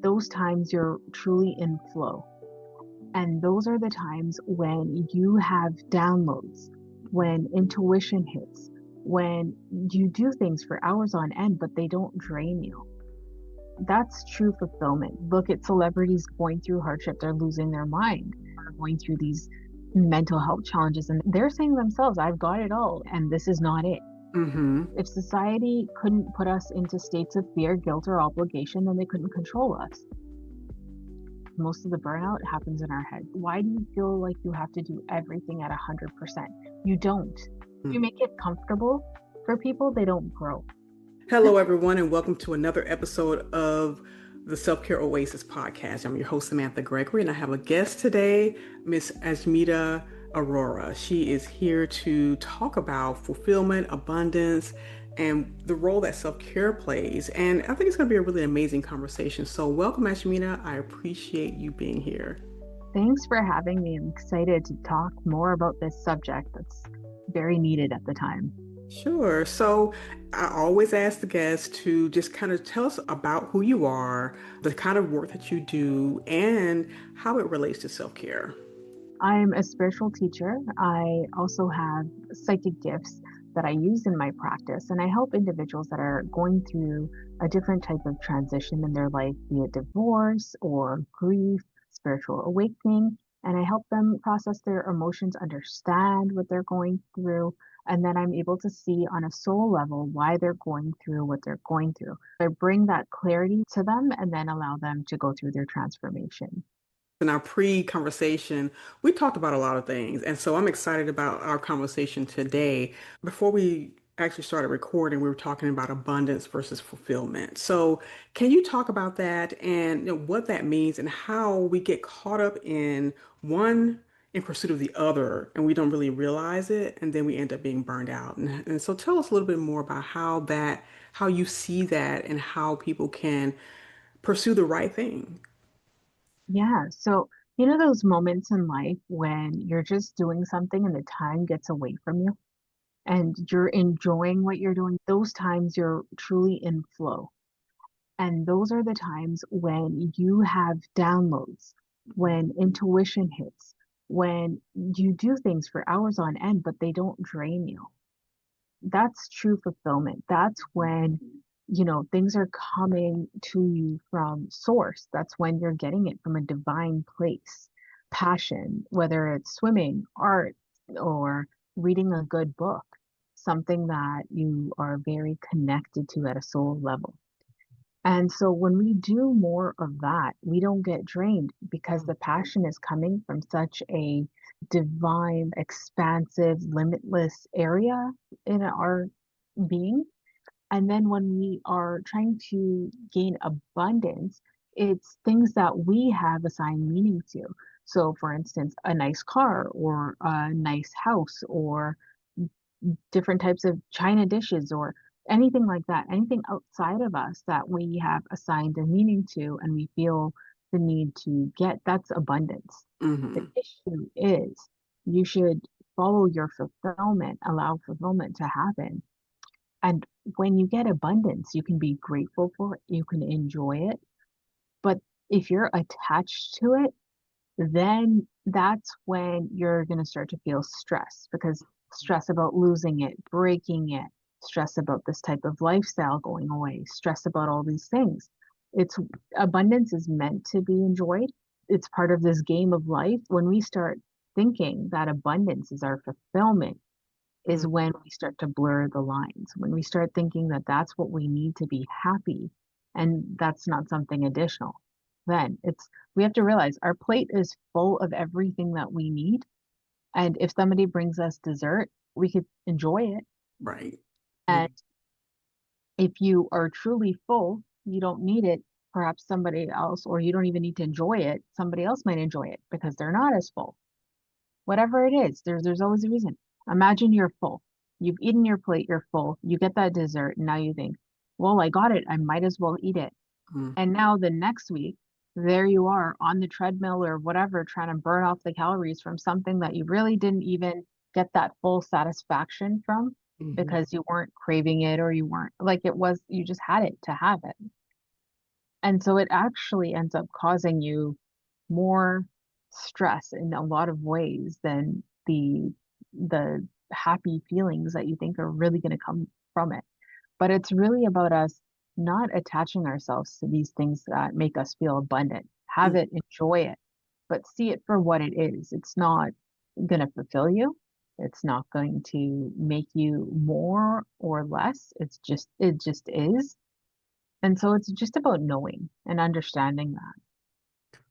those times you're truly in flow. And those are the times when you have downloads, when intuition hits, when you do things for hours on end, but they don't drain you. That's true fulfillment. Look at celebrities going through hardship, they're losing their mind, they're going through these mental health challenges, and they're saying to themselves, I've got it all, and this is not it. Mm-hmm. If society couldn't put us into states of fear, guilt, or obligation, then they couldn't control us. Most of the burnout happens in our head. Why do you feel like you have to do everything at 100%? You don't. If you make it comfortable for people, they don't grow. Hello, everyone, and welcome to another episode of the Self-Care Oasis podcast. I'm your host, Samantha Gregory, and I have a guest today, Miss Ashmita Arora. She is here to talk about fulfillment, abundance, and the role that self-care plays. And I think it's going to be a really amazing conversation. So welcome, Ashmita. I appreciate you being here. Thanks for having me. I'm excited to talk more about this subject that's very needed at the time. Sure. So I always ask the guests to just kind of tell us about who you are, the kind of work that you do, and how it relates to self-care. I'm a spiritual teacher. I also have psychic gifts that I use in my practice, and I help individuals that are going through a different type of transition in their life, be it divorce or grief, spiritual awakening, and I help them process their emotions, understand what they're going through, and then I'm able to see on a soul level why they're going through what they're going through. I bring that clarity to them and then allow them to go through their transformation. In our pre-conversation, we talked about a lot of things. And so I'm excited about our conversation today. Before we actually started recording, we were talking about abundance versus fulfillment. So can you talk about that and what that means and how we get caught up in one in pursuit of the other and we don't really realize it and then we end up being burned out. And so tell us a little bit more about how you see that and how people can pursue the right thing. Yeah. So, you know, those moments in life when you're just doing something and the time gets away from you and you're enjoying what you're doing, those times you're truly in flow. And those are the times when you have downloads, when intuition hits, when you do things for hours on end, but they don't drain you. That's true fulfillment. That's when, things are coming to you from source. That's when you're getting it from a divine place. Passion, whether it's swimming, art, or reading a good book, something that you are very connected to at a soul level. And so when we do more of that, we don't get drained because the passion is coming from such a divine, expansive, limitless area in our being. And then when we are trying to gain abundance, it's things that we have assigned meaning to. So, for instance, a nice car or a nice house or different types of china dishes or anything like that, anything outside of us that we have assigned a meaning to and we feel the need to get, that's abundance. The Hmm. issue is you should follow your fulfillment, allow fulfillment to happen. And when you get abundance, you can be grateful for it, you can enjoy it. But if you're attached to it, then that's when you're going to start to feel stress because stress about losing it, breaking it, stress about this type of lifestyle going away, stress about all these things. It's abundance is meant to be enjoyed. It's part of this game of life. When we start thinking that abundance is our fulfillment, is when we start to blur the lines. When we start thinking that that's what we need to be happy and that's not something additional, then we have to realize our plate is full of everything that we need. And if somebody brings us dessert, we could enjoy it. Right. And if you are truly full, you don't need it. Perhaps somebody else, or you don't even need to enjoy it. Somebody else might enjoy it because they're not as full. Whatever it is, there's always a reason. Imagine you're full. You've eaten your plate, you're full. You get that dessert, and now you think, well, I got it. I might as well eat it. Mhm. And now the next week, there you are on the treadmill or whatever, trying to burn off the calories from something that you really didn't even get that full satisfaction from Mhm. because you weren't craving it or you weren't like it was, you just had it to have it. And so it actually ends up causing you more stress in a lot of ways than the happy feelings that you think are really going to come from it. But it's really about us not attaching ourselves to these things that make us feel abundant. Have Mm. it, enjoy it, but see it for what it is. It's not going to fulfill you. It's not going to make you more or less. It just is. And so it's just about knowing and understanding that.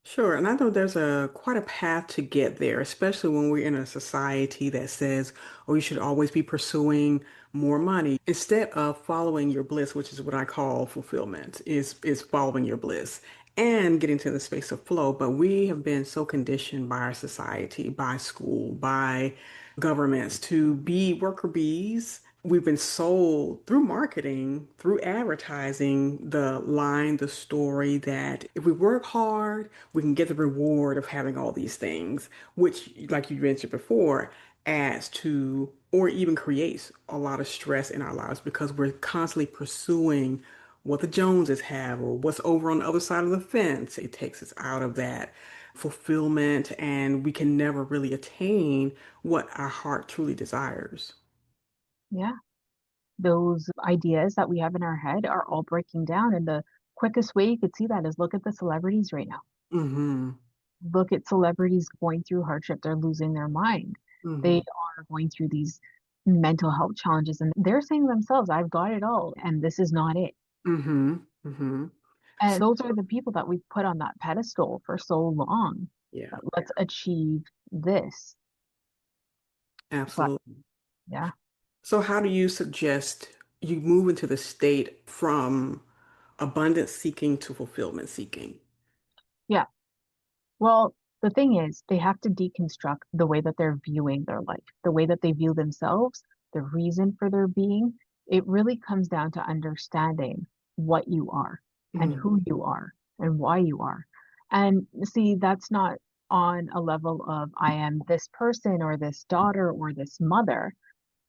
Sure, and I know there's a quite a path to get there, especially when we're in a society that says, oh, you should always be pursuing more money instead of following your bliss, which is what I call fulfillment, is following your bliss and getting to the space of flow. But we have been so conditioned by our society, by school, by governments to be worker bees. We've been sold through marketing, through advertising, the line, the story that if we work hard, we can get the reward of having all these things, which, like you mentioned before, adds to or even creates a lot of stress in our lives because we're constantly pursuing what the Joneses have or what's over on the other side of the fence. It takes us out of that fulfillment and we can never really attain what our heart truly desires. Yeah. Those ideas that we have in our head are all breaking down. And the quickest way you could see that is look at the celebrities right now. Mm-hmm. Look at celebrities going through hardship. They're losing their mind. They Mm-hmm. are going through these mental health challenges and they're saying to themselves, I've got it all and this is not it. Mm-hmm. Mm-hmm. And those are the people that we've put on that pedestal for so long. Yeah, That let's achieve this. But absolutely. yeah, So how do you suggest you move into the state from abundance seeking to fulfillment seeking? yeah. Well, the thing is, they have to deconstruct the way that they're viewing their life, the way that they view themselves, the reason for their being. It really comes down to understanding what you are and Mm-hmm. who you are and why you are. And see, that's not on a level of I am this person or this daughter or this mother,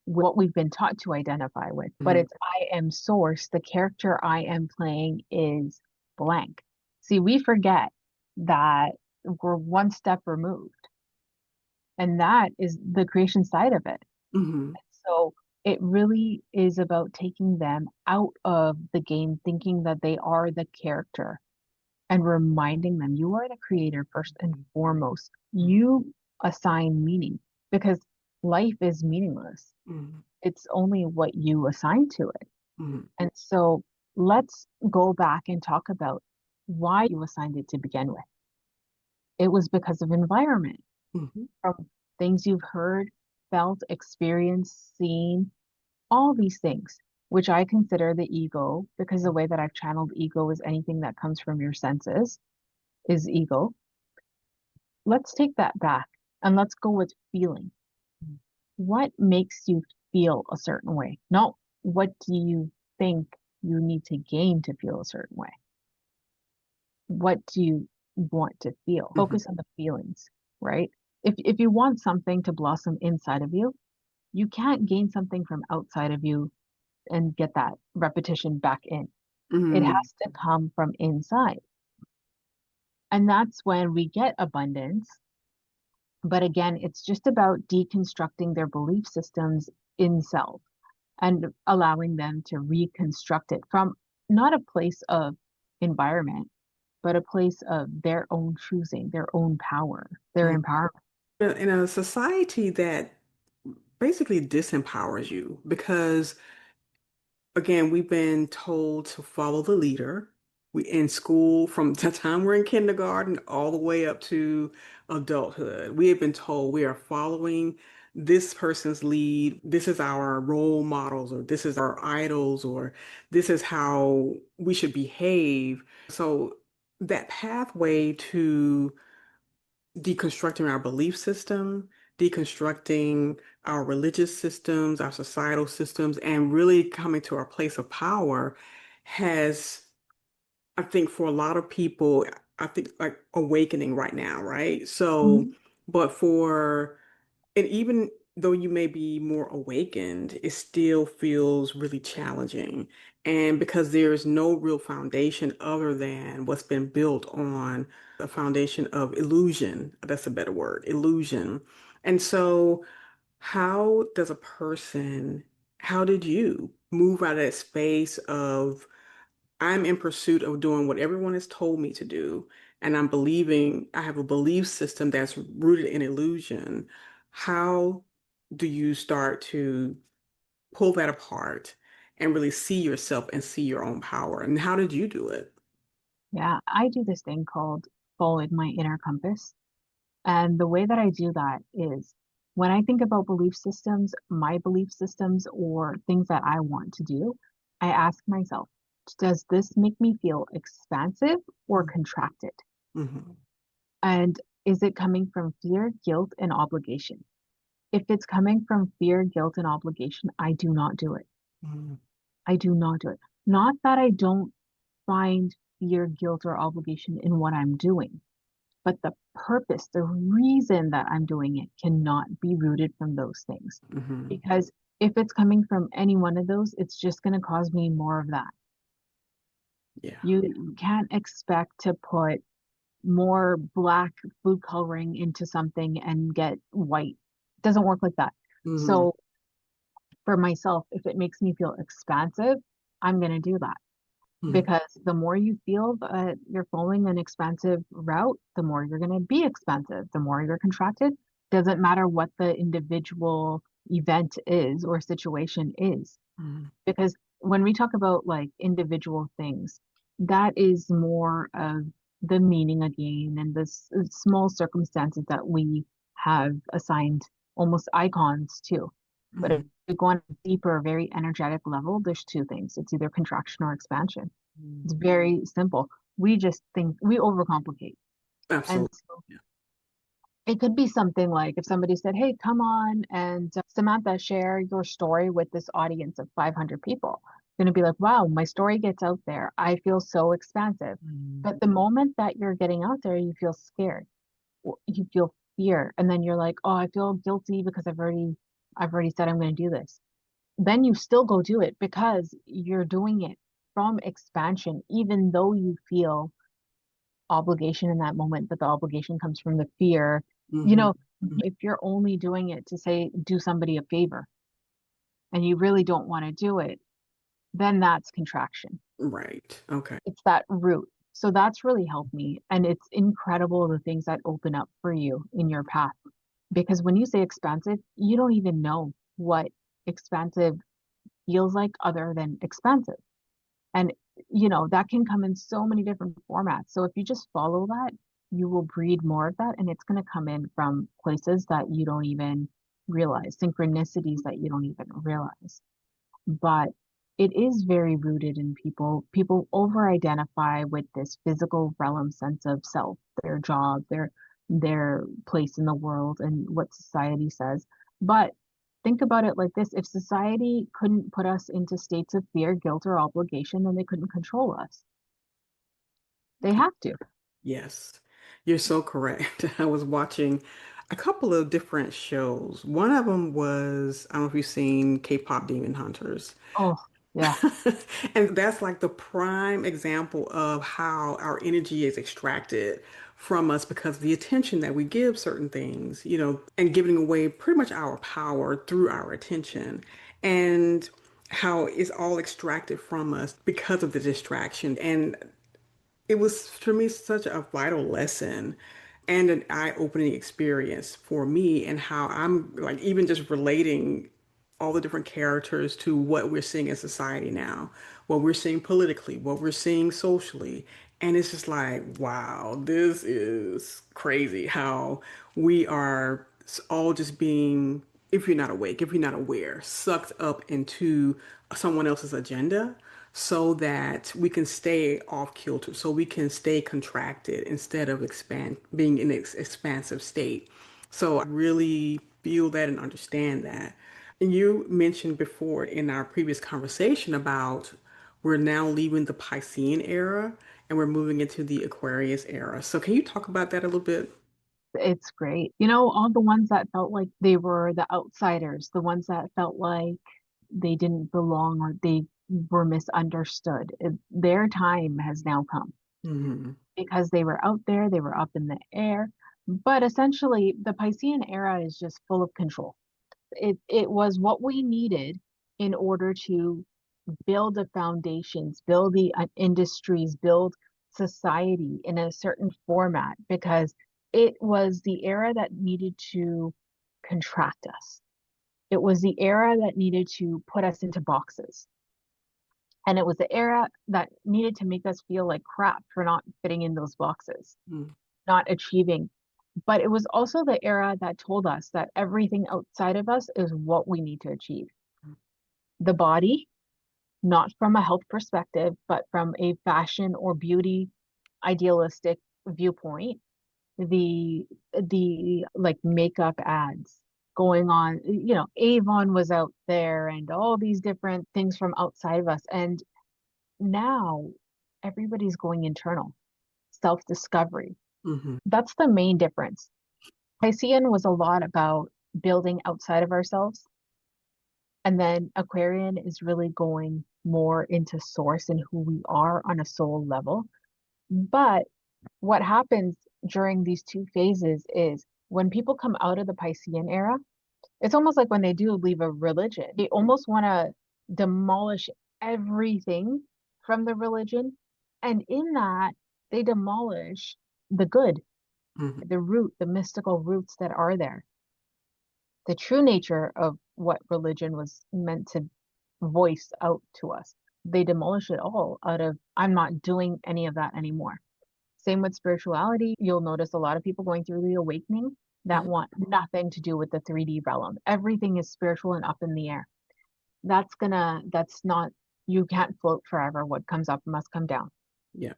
what we've been taught to identify with, but Mm-hmm. it's I am source. The character I am playing is blank. See, we forget that we're one step removed, and that is the creation side of it. Mm-hmm. So it really is about taking them out of the game, thinking that they are the character and reminding them you are the creator first and foremost. You assign meaning because life is meaningless. Mm-hmm. It's only what you assign to it. Mm-hmm. And so let's go back and talk about why you assigned it to begin with. It was because of environment, Mm-hmm. from things you've heard, felt, experienced, seen, all these things, which I consider the ego, because the way that I've channeled ego is anything that comes from your senses is ego. Let's take that back and let's go with feeling. What makes you feel a certain way? Not what do you think you need to gain to feel a certain way? What do you want to feel? Mm-hmm. Focus on the feelings, right? If you want something to blossom inside of you, you can't gain something from outside of you and get that repetition back in. It Mm-hmm. has to come from inside. And that's when we get abundance. But again, it's just about deconstructing their belief systems in self and allowing them to reconstruct it from not a place of environment, but a place of their own choosing, their own power, their empowerment. In a society that basically disempowers you because again, we've been told to follow the leader. We in school from the time we're in kindergarten all the way up to adulthood. We have been told we are following this person's lead. This is our role models, or this is our idols, or this is how we should behave. So that pathway to deconstructing our belief system, deconstructing our religious systems, our societal systems, and really coming to our place of power has, I think, for a lot of people, I think like awakening right now, right? So, Mhm. but for, and even though you may be more awakened, it still feels really challenging. And because there is no real foundation other than what's been built on a foundation of illusion, that's a better word, illusion. And so, how does a person, how did you move out of that space of I'm in pursuit of doing what everyone has told me to do, and I'm believing I have a belief system that's rooted in illusion? How do you start to pull that apart and really see yourself and see your own power? And how did you do it? Yeah, I do this thing called following my inner compass. And the way that I do that is when I think about belief systems, my belief systems, or things that I want to do, I ask myself, does this make me feel expansive or contracted? Mm-hmm. And is it coming from fear, guilt, and obligation? If it's coming from fear, guilt, and obligation, I do not do it. Mm-hmm. I do not do it. Not that I don't find fear, guilt, or obligation in what I'm doing, but the purpose, the reason that I'm doing it cannot be rooted from those things. Mm-hmm. Because if it's coming from any one of those, it's just going to cause me more of that. Yeah. You can't expect to put more black food coloring into something and get white. It doesn't work like that. Mm-hmm. So for myself, if it makes me feel expansive, I'm going to do that. Because the more you feel that you're following an expansive route, the more you're going to be expansive, the more you're contracted. Doesn't matter what the individual event is or situation is. Mm-hmm. Because when we talk about like individual things, that is more of the meaning again and the small circumstances that we have assigned almost icons to. But if Mm-hmm. you go on a deeper, very energetic level, there's two things. It's either contraction or expansion. It's very simple. We just think we overcomplicate. And Absolutely. so Yeah. it could be something like if somebody said, "Hey, come on and Samantha, share your story with this audience of 500 people." Going to be like, "Wow, my story gets out there. I feel so expansive." Mm-hmm. But the moment that you're getting out there, you feel scared. You feel fear, and then you're like, "Oh, I feel guilty because I've already said I'm going to do this." Then you still go do it because you're doing it from expansion, even though you feel obligation in that moment, but the obligation comes from the fear. You Mm-hmm. know, if you're only doing it to say, do somebody a favor and you really don't want to do it, then that's contraction. Right. Okay. It's that root. So that's really helped me. And it's incredible the things that open up for you in your path. Because when you say expansive, you don't even know what expansive feels like other than expansive. And, that can come in so many different formats. So if you just follow that, you will breed more of that. And it's going to come in from places that you don't even realize, synchronicities that you don't even realize. But it is very rooted in people. People over identify with this physical realm sense of self, their job, their place in the world and what society says. But think about it like this. If society couldn't put us into states of fear, guilt, or obligation, then they couldn't control us. They have to. Yes, you're so correct. I was watching a couple of different shows. One of them was, I don't know if you've seen K-pop Demon Hunters. Oh, yeah. And that's like the prime example of how our energy is extracted from us because of the attention that we give certain things, and giving away pretty much our power through our attention. And how it's all extracted from us because of the distraction. And it was for me such a vital lesson and an eye-opening experience for me and how I'm like even just relating all the different characters to what we're seeing in society now, what we're seeing politically, what we're seeing socially. And it's just like, wow, this is crazy how we are all just being, if you're not awake, if you're not aware, sucked up into someone else's agenda so that we can stay off kilter, so we can stay contracted instead of being in an expansive state. So I really feel that and understand that. And you mentioned before in our previous conversation about we're now leaving the Piscean era and we're moving into the Aquarius era. So can you talk about that a little bit? It's great. You know, all the ones that felt like they were the outsiders, the ones that felt like they didn't belong or they were misunderstood. Their time has now come Mm-hmm. because they were out there, they were up in the air. But essentially, the Piscean era is just full of control. It was what we needed in order to build the foundations, build the industries, build society in a certain format because it was the era that needed to contract us. It was the era that needed to put us into boxes. And it was the era that needed to make us feel like crap for not fitting in those boxes, Mm-hmm. not achieving. But it was also the era that told us that everything outside of us is what we need to achieve. The body, not from a health perspective, but from a fashion or beauty idealistic viewpoint, the like makeup ads going on, Avon was out there and all these different things from outside of us. And now everybody's going internal, self-discovery. Mm-hmm. That's the main difference. Piscean was a lot about building outside of ourselves. And then Aquarian is really going more into source and who we are on a soul level. But what happens during these two phases is when people come out of the Piscean era, it's almost like when they do leave a religion, they almost want to demolish everything from the religion. And in that, they demolish the good, Mm-hmm. the root, the mystical roots that are there, the true nature of what religion was meant to voice out to us. They demolish it all out of, I'm not doing any of that anymore. Same with spirituality. You'll notice a lot of people going through the awakening that want nothing to do with the 3D realm. Everything is spiritual and up in the air. That's not, you can't float forever. What comes up must come down. Yeah.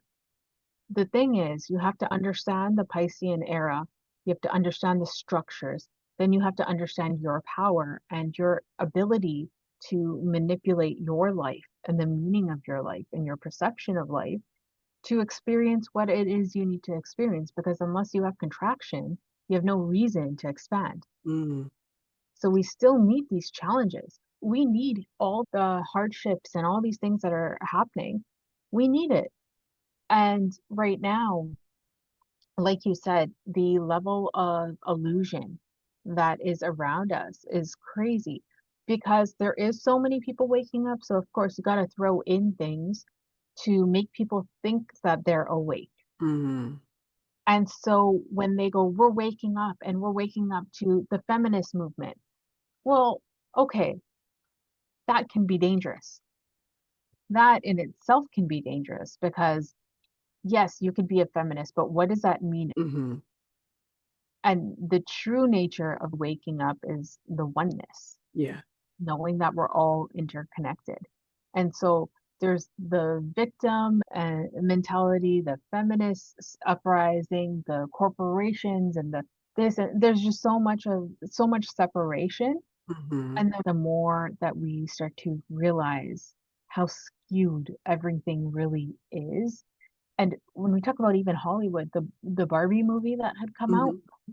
The thing is, you have to understand the Piscean era. You have to understand the structures. Then you have to understand your power and your ability to manipulate your life and the meaning of your life and your perception of life to experience what it is you need to experience. Because unless you have contraction, you have no reason to expand. Mm-hmm. So we still need these challenges. We need all the hardships and all these things that are happening. We need it. And right now, like you said, the level of illusion that is around us is crazy because there is so many people waking up. So of course you got to throw in things to make people think that they're awake. Mm-hmm. And so when they go, we're waking up and we're waking up to the feminist movement. Well, okay, that can be dangerous. That in itself can be dangerous because yes, you could be a feminist, but what does that mean? Mm-hmm. And the true nature of waking up is the oneness, Yeah. knowing that we're all interconnected. And so there's the victim mentality, the feminist uprising, the corporations, and the this, and there's just so much separation. Mm-hmm. And then the more that we start to realize how skewed everything really is. And when we talk about even Hollywood, the Barbie movie that had come out, Mm-hmm.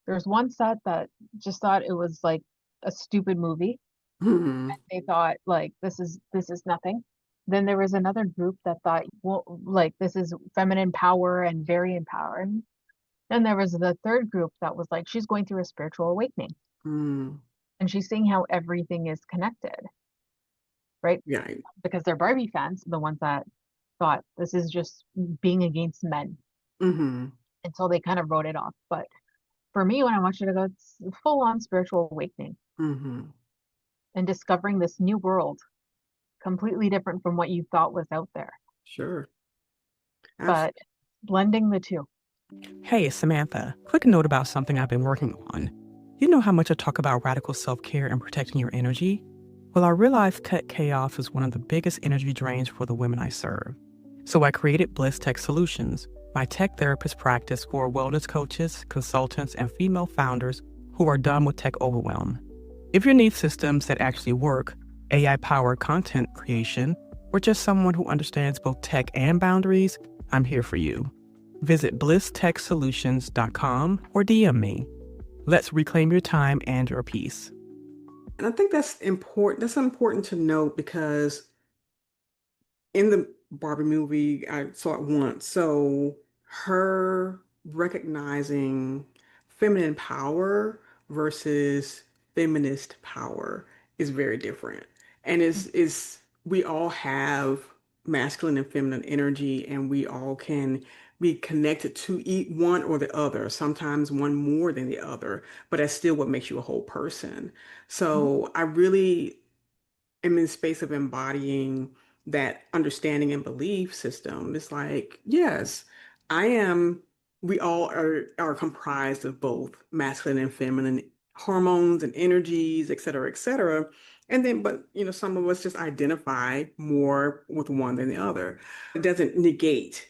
there's one set that just thought it was like a stupid movie. Mm-hmm. They thought like this is nothing. Then there was another group that thought, well, like this is feminine power and very empowering. Then there was the third group that was like, she's going through a spiritual awakening Mm-hmm. and she's seeing how everything is connected, right? Yeah. Because they're Barbie fans, the ones that thought this is just being against men. Mm-hmm. Until they kind of wrote it off. But for me, when I watched it, I go, it's full on spiritual awakening Mm-hmm. and discovering this new world, completely different from what you thought was out there, Sure. but Absolutely. blending the two. Hey, it's Samantha. Quick note about something I've been working on. You know how much I talk about radical self-care and protecting your energy? Well, I realized cut chaos is one of the biggest energy drains for the women I serve. So I created Bliss Tech Solutions, my tech therapist practice for wellness coaches, consultants, and female founders who are done with tech overwhelm. If you need systems that actually work, AI-powered content creation, or just someone who understands both tech and boundaries, I'm here for you. Visit blisstechsolutions.com or DM me. Let's reclaim your time and your peace. And I think that's important. That's important to note because in the Barbie movie, I saw it once. So her recognizing feminine power versus feminist power is very different. And is we all have masculine and feminine energy, and we all can be connected to one or the other, sometimes one more than the other, but that's still what makes you a whole person. Mhm. So I really am in space of embodying that understanding and belief system. It's like, yes, I am, we all are comprised of both masculine and feminine hormones and energies, et cetera, et cetera. And then, but some of us just identify more with one than the other. It doesn't negate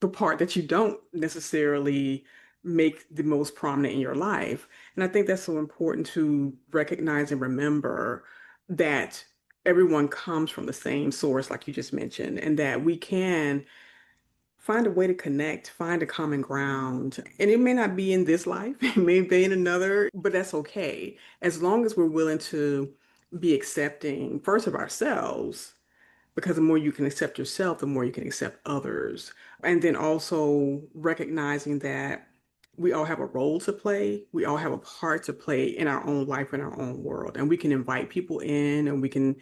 the part that you don't necessarily make the most prominent in your life. And I think that's so important to recognize and remember that everyone comes from the same source, like you just mentioned, and that we can find a way to connect, find a common ground. And it may not be in this life, it may be in another, but that's okay. As long as we're willing to be accepting first of ourselves, because the more you can accept yourself, the more you can accept others. And then also recognizing that we all have a role to play. We all have a part to play in our own life, in our own world. And we can invite people in, and we can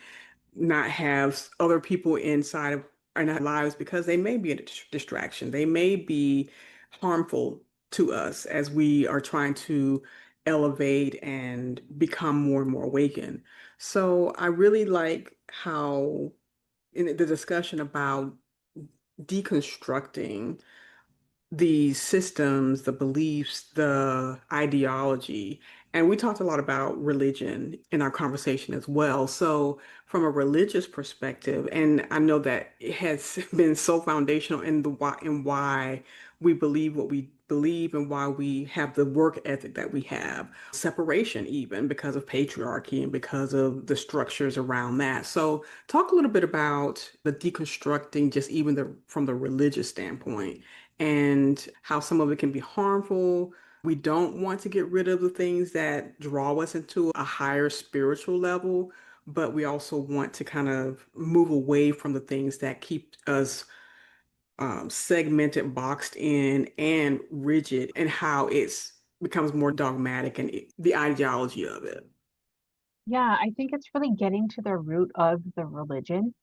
not have other people inside of our lives because they may be a distraction. They may be harmful to us as we are trying to elevate and become more and more awakened. So I really like how in the discussion about deconstructing the systems, the beliefs, the ideology. And we talked a lot about religion in our conversation as well. So, from a religious perspective, and I know that it has been so foundational in the why we believe what we believe and why we have the work ethic that we have. Separation, even because of patriarchy and because of the structures around that. So, talk a little bit about the deconstructing, just even from the religious standpoint and how some of it can be harmful. We don't want to get rid of the things that draw us into a higher spiritual level, but we also want to kind of move away from the things that keep us segmented, boxed in, and rigid, and how it's becomes more dogmatic and the ideology of it. Yeah, I think it's really getting to the root of the religion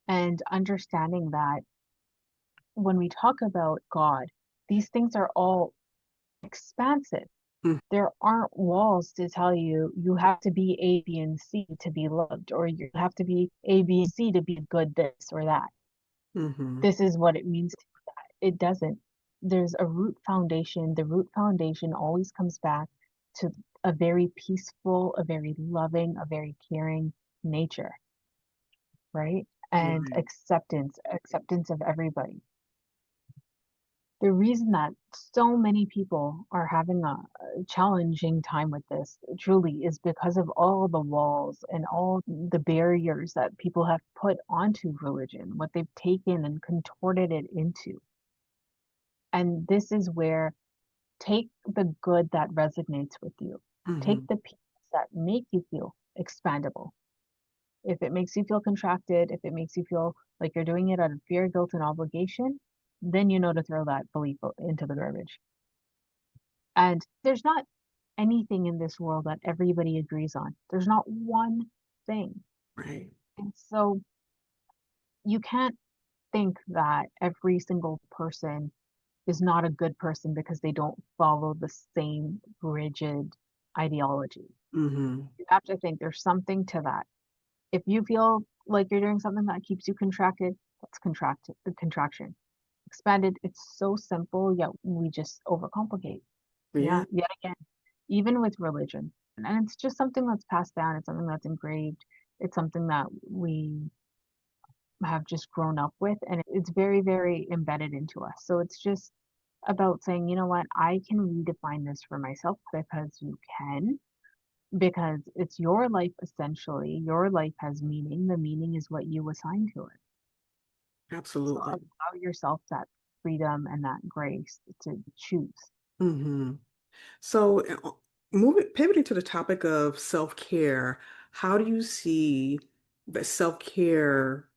and understanding that when we talk about God, these things are all expansive. Mm, There aren't walls to tell you you have to be A, B, and C to be loved, or you have to be A, B, and C to be good this or that. mhm. This is what it means to be that. It doesn't. There's a root foundation. The root foundation always comes back to a very peaceful, a very loving, a very caring nature, right? And Right. acceptance of everybody. The reason that so many people are having a challenging time with this truly is because of all the walls and all the barriers that people have put onto religion, what they've taken and contorted it into. And this is where take the good that resonates with you, take Mhm. the pieces that make you feel expandable. If it makes you feel contracted, if it makes you feel like you're doing it out of fear, guilt, and obligation, then you know to throw that belief into the garbage. And there's not anything in this world that everybody agrees on. There's not one thing. Right. And so you can't think that every single person is not a good person because they don't follow the same rigid ideology. Mhm. You have to think there's something to that. If you feel like you're doing something that keeps you contracted, that's contracted, the contraction. Expanded, it's so simple, yet we just overcomplicate. Yeah, Yeah. yet again, even with religion. And it's just something that's passed down, it's something that's engraved, it's something that we have just grown up with, and it's very, very embedded into us. So it's just about saying, you know what, I can redefine this for myself because you can, because it's your life essentially. Your life has meaning. The meaning is what you assign to it. So Absolutely. allow yourself that freedom and that grace to choose. Hmm. So, pivoting to the topic of self-care, how do you see that self-care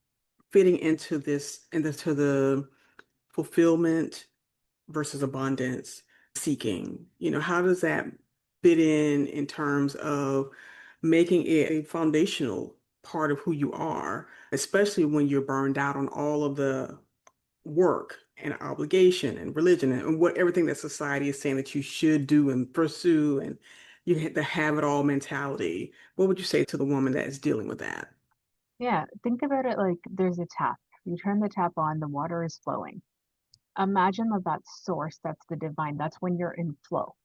fitting into the fulfillment versus abundance seeking? How does that fit in terms of making it a foundational part of who you are, especially when you're burned out on all of the work and obligation and religion and what everything that society is saying that you should do and pursue, and you hit the have it all mentality? What would you say to the woman that is dealing with that? Yeah, think about it like there's a tap. You turn the tap on, the water is flowing. Imagine that source, that's the divine, that's when you're in flow.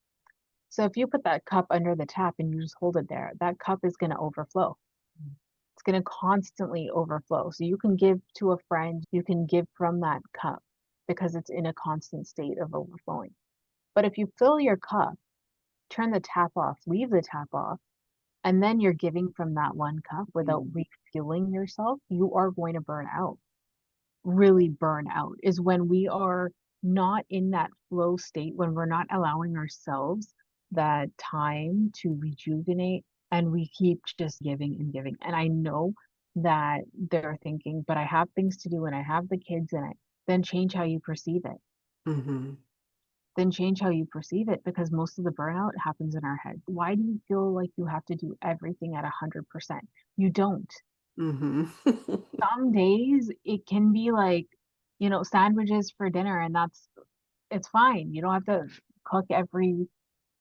So if you put that cup under the tap and you just hold it there, that cup is going to overflow. It's going to constantly overflow. So you can give to a friend, you can give from that cup because it's in a constant state of overflowing. But if you fill your cup, turn the tap off, leave the tap off, and then you're giving from that one cup without refueling yourself, you are going to burn out. Really burn out is when we are not in that flow state, when we're not allowing ourselves that time to rejuvenate and we keep just giving and giving. And I know that they're thinking, but I have things to do and I have the kids and then change how you perceive it. Hmm. Then change how you perceive it because most of the burnout happens in our head. Why do you feel like you have to do everything at 100%? You don't. Hmm. Some days it can be like, sandwiches for dinner and it's fine. You don't have to cook every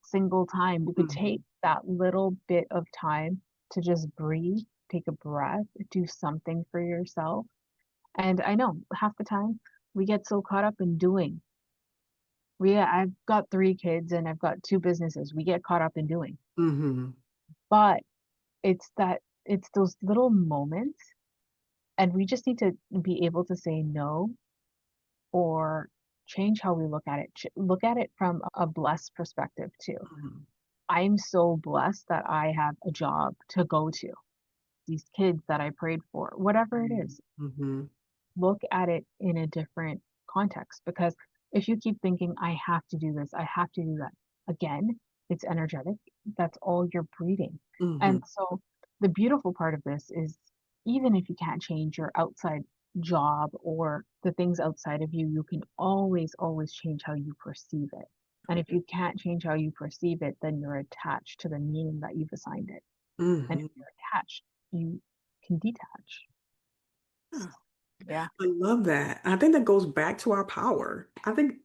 single time. You could take that little bit of time to just breathe, take a breath, do something for yourself. And I know half the time we get so caught up in doing. I've got 3 kids and I've got 2 businesses. We get caught up in doing. Hmm. But it's those little moments and we just need to be able to say no or change how we look at it. Look at it from a blessed perspective too. I'm so blessed that I have a job to go to, these kids that I prayed for, whatever it is. Hmm. Look at it in a different context because if you keep thinking, I have to do this, I have to do that, again, it's energetic. That's all you're breeding. Hmm. And so the beautiful part of this is even if you can't change your outside job or the things outside of you, you can always, always change how you perceive it. And if you can't change how you perceive it, then you're attached to the meaning that you've assigned it. And if Hmm. you're attached, you can detach. Yeah. I love that. I think that goes back to our power. I think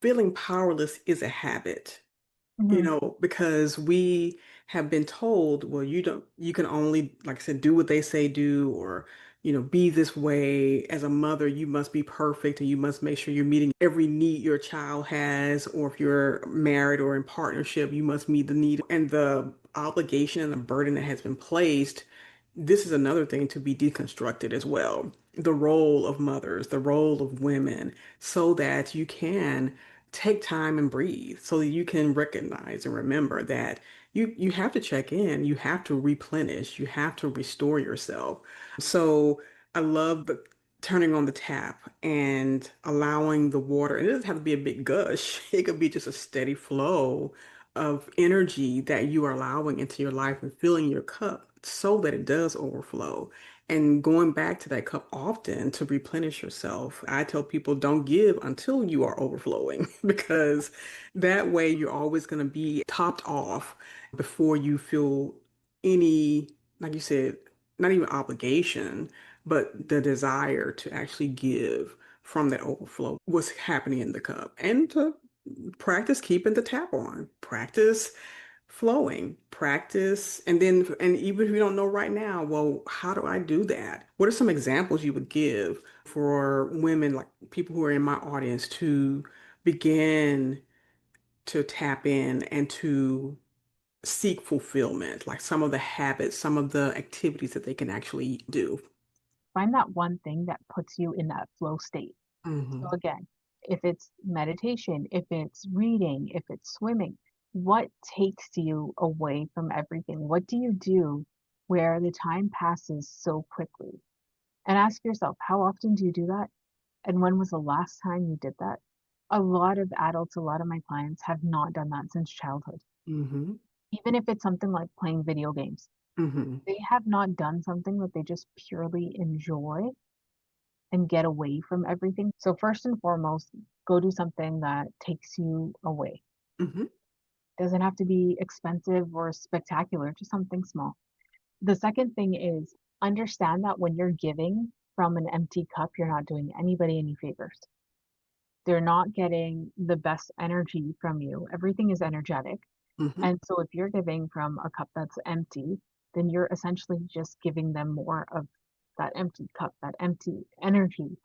feeling powerless is a habit. Hmm. Because we have been told, well, you can only, like I said, do what they say do, or, be this way. As a mother, you must be perfect and you must make sure you're meeting every need your child has, or if you're married or in partnership, you must meet the need and the obligation and the burden that has been placed. This is another thing to be deconstructed as well. The role of mothers, the role of women, so that you can take time and breathe, so that you can recognize and remember that you have to check in, you have to replenish, you have to restore yourself. So I love the turning on the tap and allowing the water, and it doesn't have to be a big gush. It could be just a steady flow of energy that you are allowing into your life and filling your cup so that it does overflow. And going back to that cup often to replenish yourself. I tell people don't give until you are overflowing because that way you're always going to be topped off before you feel any, like you said, not even obligation, but the desire to actually give from that overflow, what's happening in the cup. And to practice keeping the tap on, practice flowing, practice, and even if you don't know right now, well, how do I do that? What are some examples you would give for women, like people who are in my audience, to begin to tap in and to seek fulfillment, like some of the habits, some of the activities that they can actually do? Find that one thing that puts you in that flow state. So Hmm. again, if it's meditation, if it's reading, if it's swimming, what takes you away from everything? What do you do where the time passes so quickly? And ask yourself, how often do you do that? And when was the last time you did that? A lot of adults, a lot of my clients have not done that since childhood. Mm-hmm. Even if it's something like playing video games, Mm-hmm. they have not done something that they just purely enjoy and get away from everything. So first and foremost, go do something that takes you away. Mm-hmm. Doesn't have to be expensive or spectacular, just something small. The second thing is understand that when you're giving from an empty cup, you're not doing anybody any favors. They're not getting the best energy from you. Everything is energetic. Mm-hmm. And so if you're giving from a cup that's empty, then you're essentially just giving them more of that empty cup, that empty energy.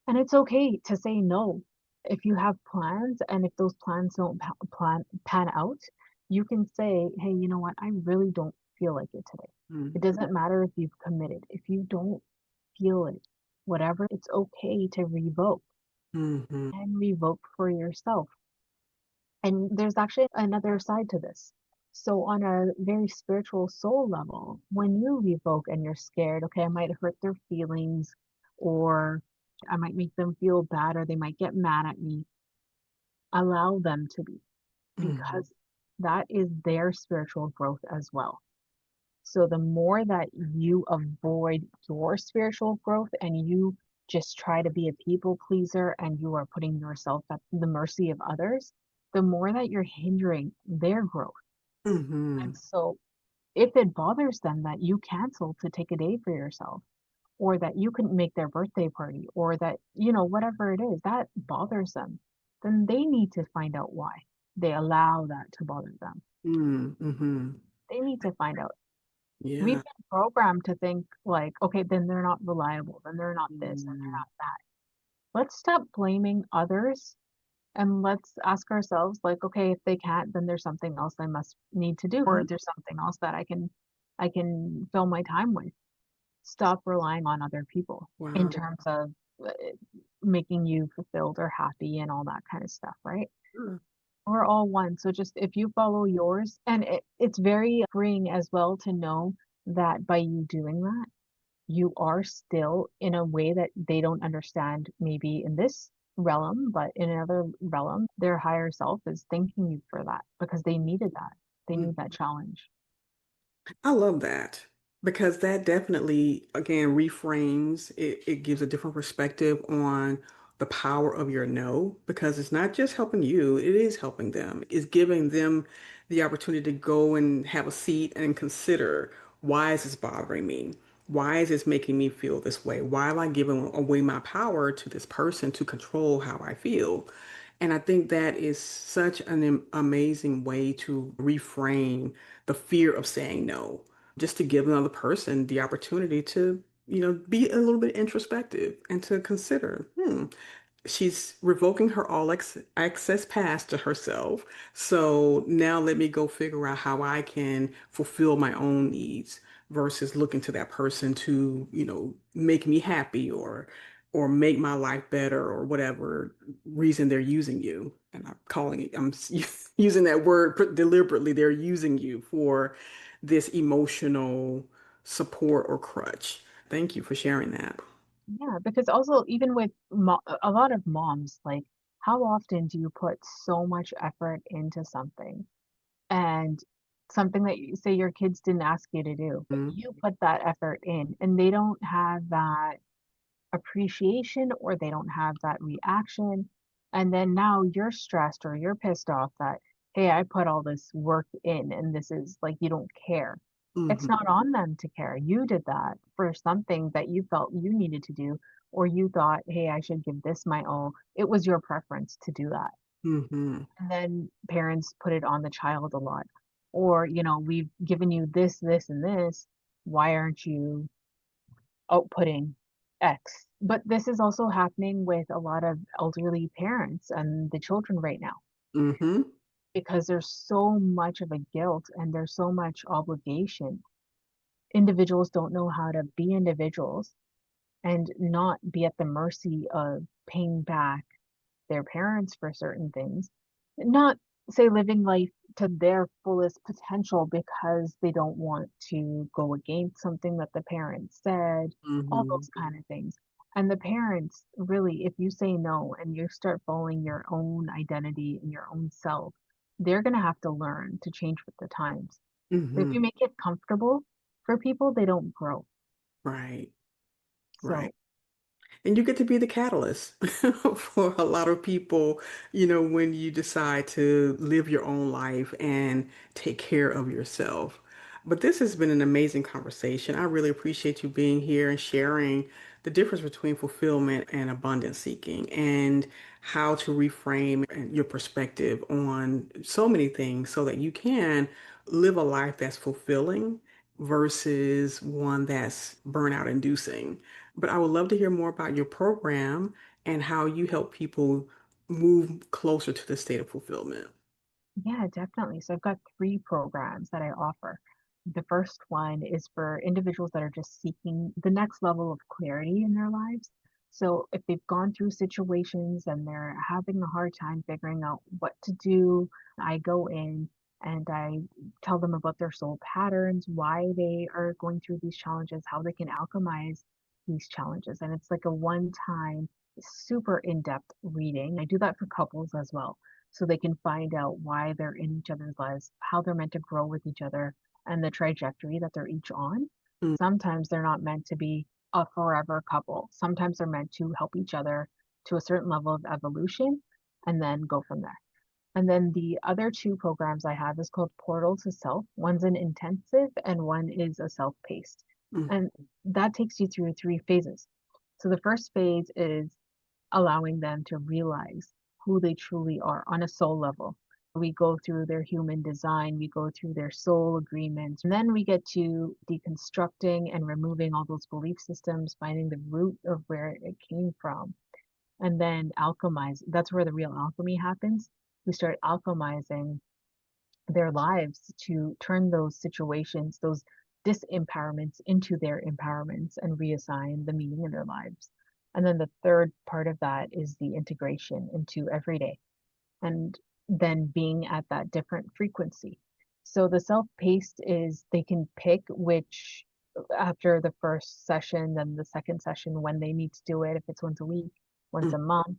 And it's okay to say no. If you have plans and if those plans don't pan out, you can say, "Hey, you know what? I really don't feel like it today." It doesn't matter if you've committed. If you don't feel it, whatever, it's okay to revoke Mm-hmm. and revoke for yourself. And there's actually another side to this. So on a very spiritual soul level, when you revoke and you're scared, okay, I might hurt their feelings or I might make them feel bad or they might get mad at me. Allow them to be Mm-hmm. because that is their spiritual growth as well. So the more that you avoid your spiritual growth and you just try to be a people pleaser and you are putting yourself at the mercy of others, the more that you're hindering their growth. Mm-hmm. And so if it bothers them that you cancel to take a day for yourself, or that you couldn't make their birthday party, or that, whatever it is, that bothers them, then they need to find out why they allow that to bother them. Mm-hmm. They need to find out. We've Yeah. been programmed to think like, okay, then they're not reliable, then they're not this, and they're Mm-hmm. not that. Let's stop blaming others and let's ask ourselves, like, okay, if they can't, then there's something else I must need to do, or there's something else that I can fill my time with. Stop relying on other people in Wow. terms of uh, making you fulfilled or happy and all that kind of stuff, right? Sure. We're all one. So just if you follow yours, and it's very freeing as well to know that by you doing that, you are still in a way that they don't understand, maybe in this realm, but in another realm, their higher self is thanking you for that because they needed that. They need that challenge. I love that because that definitely, again, reframes it. It gives a different perspective on the power of your no, because it's not just helping you, it is helping them. It's giving them the opportunity to go and have a seat and consider, why is this bothering me? Why is this making me feel this way? Why am I giving away my power to this person to control how I feel? And I think that is such an amazing way to reframe the fear of saying no, just to give another person the opportunity to, be a little bit introspective and to consider, she's revoking her all access pass to herself. So now let me go figure out how I can fulfill my own needs versus looking to that person to, make me happy or make my life better or whatever reason they're using you. And I'm using that word deliberately. They're using you for this emotional support or crutch. Thank you for sharing that. Yeah, because also even with a lot of moms, like how often do you put so much effort into something and something that you say your kids didn't ask you to do, but Mhm. you put that effort in and they don't have that appreciation or they don't have that reaction. And then now you're stressed or you're pissed off that, hey, I put all this work in and this is like you don't care. It's Mhm. not on them to care. You did that for something that you felt you needed to do, or you thought, hey, I should give this my all. It was your preference to do that. Mhm. And then parents put it on the child a lot. Or, we've given you this, this, and this. Why aren't you outputting X? But this is also happening with a lot of elderly parents and the children right now Mhm. because there's so much of a guilt and there's so much obligation. Individuals don't know how to be individuals and not be at the mercy of paying back their parents for certain things. Not say living life to their fullest potential because they don't want to go against something that the parents said, all Mhm. those kind of things. And the parents, really, if you say no and you start following your own identity and your own self, they're going to have to learn to change with the times. But if Hmm. you make it comfortable for people, they don't grow. Right, right. So, And you get to be the catalyst for a lot of people, when you decide to live your own life and take care of yourself. But this has been an amazing conversation. I really appreciate you being here and sharing the difference between fulfillment and abundance seeking and how to reframe your perspective on so many things so that you can live a life that's fulfilling versus one that's burnout inducing. But I would love to hear more about your program and how you help people move closer to the state of fulfillment. yeah, definitely. So I've got three programs that I offer. The first one is for individuals that are just seeking the next level of clarity in their lives. So if they've gone through situations and they're having a hard time figuring out what to do, I go in and I tell them about their soul patterns, why they are going through these challenges, how they can alchemize these challenges. And it's like a one-time, super in-depth reading. I do that for couples as well so they can find out why they're in each other's lives, how they're meant to grow with each other, and the trajectory that they're each on. Mm. Sometimes they're not meant to be a forever couple. Sometimes they're meant to help each other to a certain level of evolution and then go from there. And then the other two programs I have is called Portal to Self. One's an intensive and one is a self-paced. Mm. And that takes you through three phases. So the first phase is allowing them to realize who they truly are on a soul level. We go through their human design, we go through their soul agreements, and then we get to deconstructing and removing all those belief systems, finding the root of where it came from, and then alchemize. That's where the real alchemy happens. We start alchemizing their lives to turn those situations, those disempowerments into their empowerments and reassign the meaning in their lives. And then the third part of that is the integration into everyday and then being at that different frequency. So the self-paced is they can pick which after the first session, then the second session when they need to do it, if it's once a week, once Mm. a month,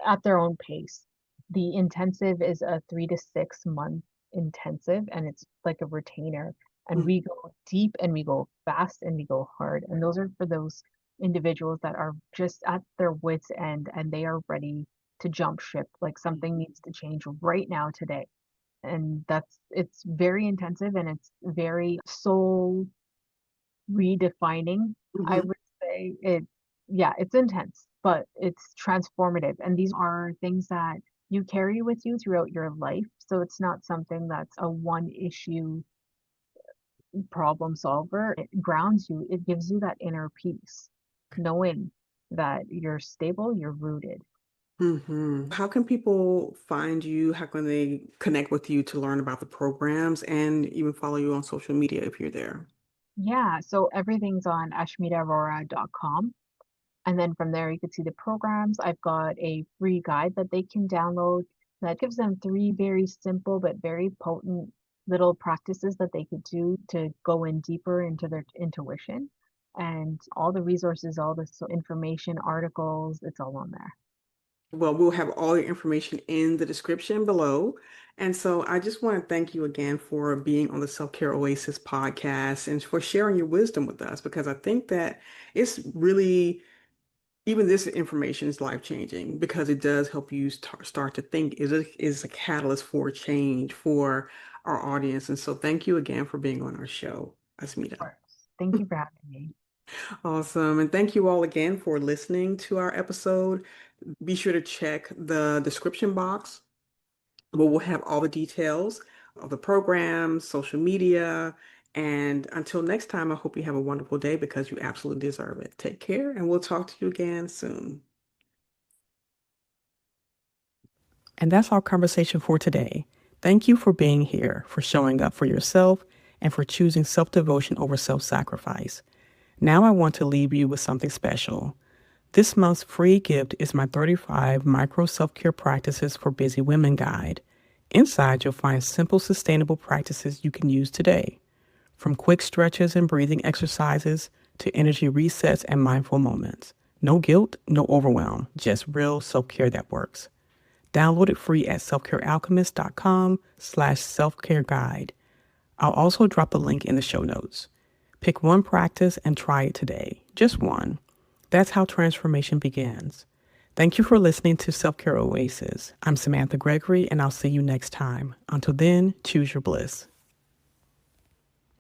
at their own pace. The intensive is a 3 to 6 month intensive, and it's like a retainer. And Mm. we go deep and we go fast and we go hard. And those are for those individuals that are just at their wits' end and they are ready to jump ship. Like something needs to change right now today. And it's very intensive and it's very soul redefining, I Mhm. would say. Yeah, it's intense, but it's transformative. And these are things that you carry with you throughout your life. So it's not something that's a one issue problem solver. It grounds you, it gives you that inner peace, knowing that you're stable, you're rooted. How can people find you? How can they connect with you to learn about the programs and even follow you on social media if you're there? Yeah, so everything's on ashmitaarora.com. And then from there, you can see the programs. I've got a free guide that they can download that gives them three very simple but very potent little practices that they could do to go in deeper into their intuition. And all the resources, all the information, articles, it's all on there. Well, we'll have all your information in the description below. And so I just want to thank you again for being on the Self Care Oasis podcast and for sharing your wisdom with us because I think that it's really even this information is life changing because it does help you start to think is a catalyst for change for our audience. And so thank you again for being on our show, Of Asmita. course. Thank you for having me. Awesome. And thank you all again for listening to our episode. Be sure to check the description box where we'll have all the details of the program, social media. And until next time, I hope you have a wonderful day because you absolutely deserve it. Take care, and we'll talk to you again soon. And that's our conversation for today. Thank you for being here, for showing up for yourself, and for choosing self-devotion over self-sacrifice. Now I want to leave you with something special. This month's free gift is my 35 micro self-care practices for busy women guide. Inside, you'll find simple, sustainable practices you can use today, from quick stretches and breathing exercises to energy resets and mindful moments. No guilt, no overwhelm, just real self-care that works. Download it free at selfcarealchemist.com/selfcare guide. I'll also drop a link in the show notes. Pick one practice and try it today. Just one. That's how transformation begins. Thank you for listening to Self-Care Oasis. I'm Samantha Gregory, and I'll see you next time. Until then, choose your bliss.